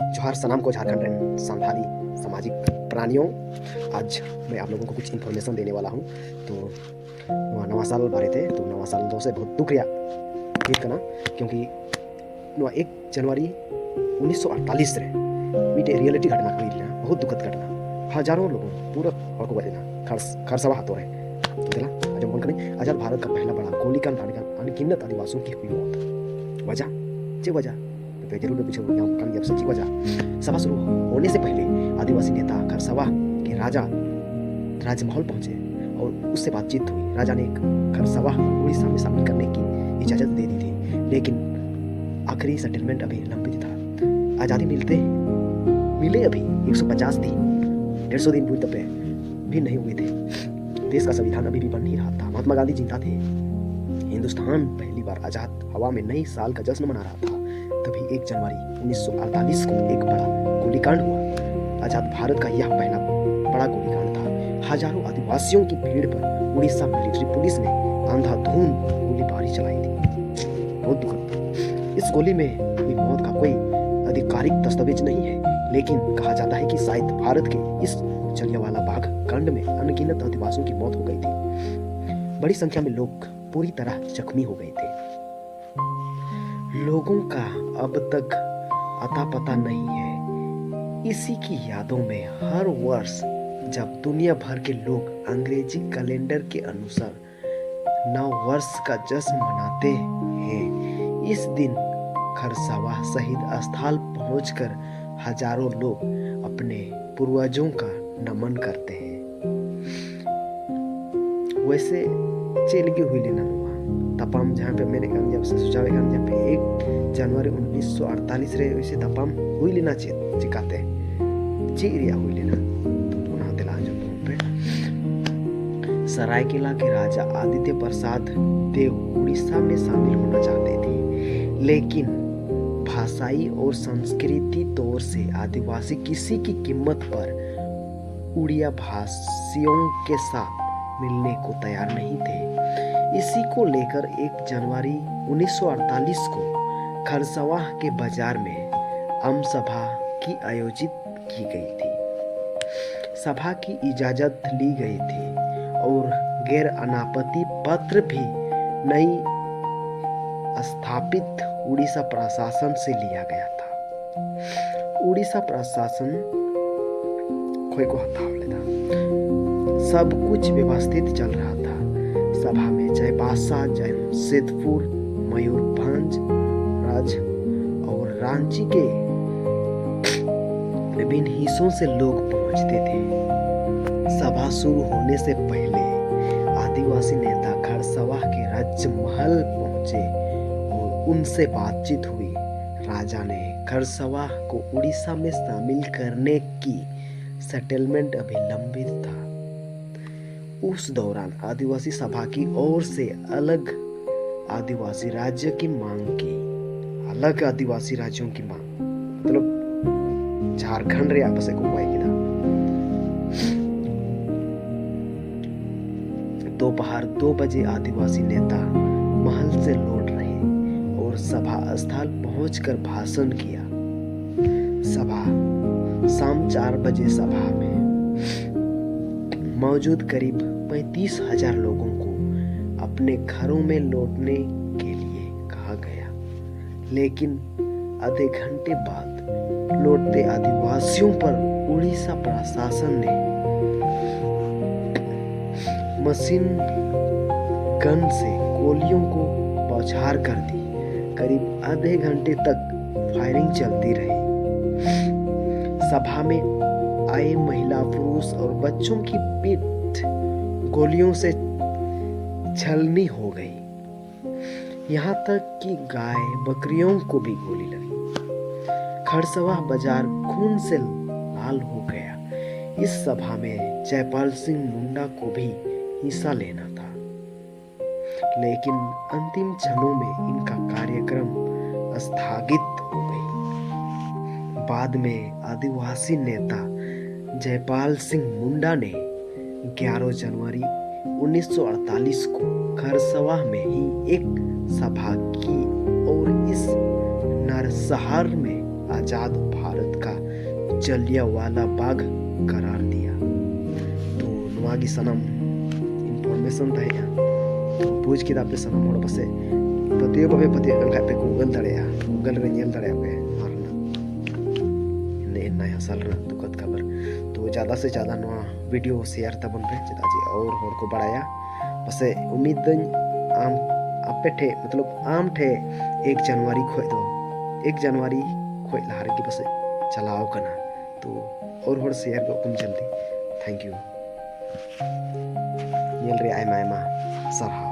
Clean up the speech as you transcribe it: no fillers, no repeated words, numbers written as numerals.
जोहार सलाम को झारखंड रैन संथाली सामाजिक प्राणियों। आज मैं आप लोगों को कुछ इन्फॉर्मेशन देने वाला हूँ। तो नवा साल बारे थे तो नवा साल दो से बहुत दुख रहा फील करना, क्योंकि 1 जनवरी 1948 रे मीटे रियलिटी घटना हुई, बहुत दुखद घटना। हजारों लोगों पूरा हक को बदलना खरसवा हाथों रहे तो दिला आज हम करें आजाद भारत का पहला बड़ा गोलीकांड अनगिनत आदिवासियों की हुई मौत। वजह जरूर पीछे कामयाब सच्ची वजह। सभा शुरू होने से पहले आदिवासी नेता खरसवा के राजा राजमहल पहुंचे और उससे बातचीत हुई। राजा ने खरसवा उड़ीसा में शामिल करने की इजाजत दे दी थी, लेकिन आखिरी सेटलमेंट अभी लंबित था। आज़ादी मिले अभी 150 दिन 150 दिन पूरी तब भी नहीं हुए थे। देश का संविधान अभी भी बन नहीं रहा था। महात्मा गांधी जिंदा थे। हिंदुस्तान पहली बार आजाद हवा में नई साल का जश्न मना रहा था। तभी 1 जनवरी 1948 को एक बड़ा गोलीकांड हुआ। आजाद भारत का यह पहला बड़ा गोलीकांड था। हजारों आदिवासियों की भीड़ पर उड़ीसा मिलिट्री पुलिस ने अंधाधुंध गोलीबारी चलाई थी। बहुत दुखद। इस गोली में हुई मौत का कोई आधिकारिक दस्तावेज नहीं है, लेकिन कहा जाता है कि शायद भारत के इस जलियांवाला बाग कांड में अनगिनत आदिवासियों की मौत हो गई थी। बड़ी संख्या में लोग पूरी तरह जख्मी हो गए थे। लोगों का अब तक अता पता नहीं है। इसी की यादों में हर वर्ष जब दुनिया भर के लोग अंग्रेजी कैलेंडर के अनुसार नव वर्ष का जश्न मनाते हैं, इस दिन खरसवा शहीद स्थल पहुंचकर हजारों लोग अपने पूर्वजों का नमन करते हैं। वैसे चेलगी हुई लेना तपाम जहाँ पे मैंने जब से सुझाव जहाँ पे 1 जनवरी 1948 रे वैसे तपाम हुई लेना चिकाते चिरिया हुई लेना तो ना दिला जो पे सरायकेला के राजा आदित्य प्रसाद देव उड़ीसा में शामिल होना चाहते थे, लेकिन भाषाई और संस्कृति तौर से आदिवासी किसी की कीमत पर उड़िया भाषियों के साथ मिलने को तैयार नहीं थे। इसी को लेकर 1 जनवरी 1948 को खरसवा के बाजार में आम सभा की आयोजित की गई थी। सभा की इजाजत ली गई थी और गैर अनापत्ति पत्र भी नई स्थापित उड़ीसा प्रशासन से लिया गया था। उड़ीसा प्रशासन कोई को हटाव लेता, सब कुछ व्यवस्थित चल रहा था। सभा में जयपासा, जमशेदपुर, मयूरभंज, राज और रांची के विभिन्न हिस्सों से लोग पहुंचते थे। सभा शुरू होने से पहले आदिवासी नेता खरसवा के राजमहल पहुंचे और उनसे बातचीत हुई। राजा ने खरसवा को उड़ीसा में शामिल करने की सेटलमेंट अभी लंबित था। उस दौरान आदिवासी सभा की ओर से अलग आदिवासी राज्य की मांग की। अलग आदिवासी राज्यों की मांग मतलब झारखंड रे आपस को हुआ था। दोपहर 2 बजे आदिवासी नेता महल से लौट रहे और सभा स्थल पहुंचकर भाषण किया। सभा शाम 4 बजे सभा में मौजूद करीब 35,000 लोगों को अपने घरों में लौटने के लिए कहा गया, लेकिन आधे घंटे बाद लौटते आदिवासियों पर उड़ीसा प्रशासन ने मशीन गन से गोलियों को बौछार कर दी। करीब आधे घंटे तक फायरिंग चलती रही। सभा में आए महिला, पुरुष और बच्चों की पीठ गोलियों से छलनी हो गई। यहाँ तक कि गाय बकरियों को भी गोली लगी। खरसवा बाजार खून से लाल हो गया। इस सभा में जयपाल सिंह मुंडा को भी हिस्सा लेना था, लेकिन अंतिम क्षणों में इनका कार्यक्रम स्थगित हो गई। बाद में आदिवासी नेता जयपाल सिंह मुंडा ने 11 जनवरी 1948 को खरसवा में ही एक सभा की और इस नरसंहार में आजाद भारत का जलियांवाला बाग करार दिया। तो नुआगी सनम इनफॉर्मेशन तहेया तो बुझ किदा पे सनम होड़ बसे पतियो बाबे पतियो कंखा पे गूगल रे नेल दड़े पे मारना ने नया साल रे दुखद खबर। तो ज़्यादा से ज़्यादा नवा वीडियो शेयर तबन पे चेदा जे और होड़ को बड़ाया बसे उम्मीद दኝ आम आपे ठे मतलब आम ठे 1 जनवरी खोय दो 1 जनवरी खोय लहार की बसे चलाओ कना। तो और होड़ शेयर को कुम जल्दी थैंक यू नेल रे आयमा आयमा सारहा।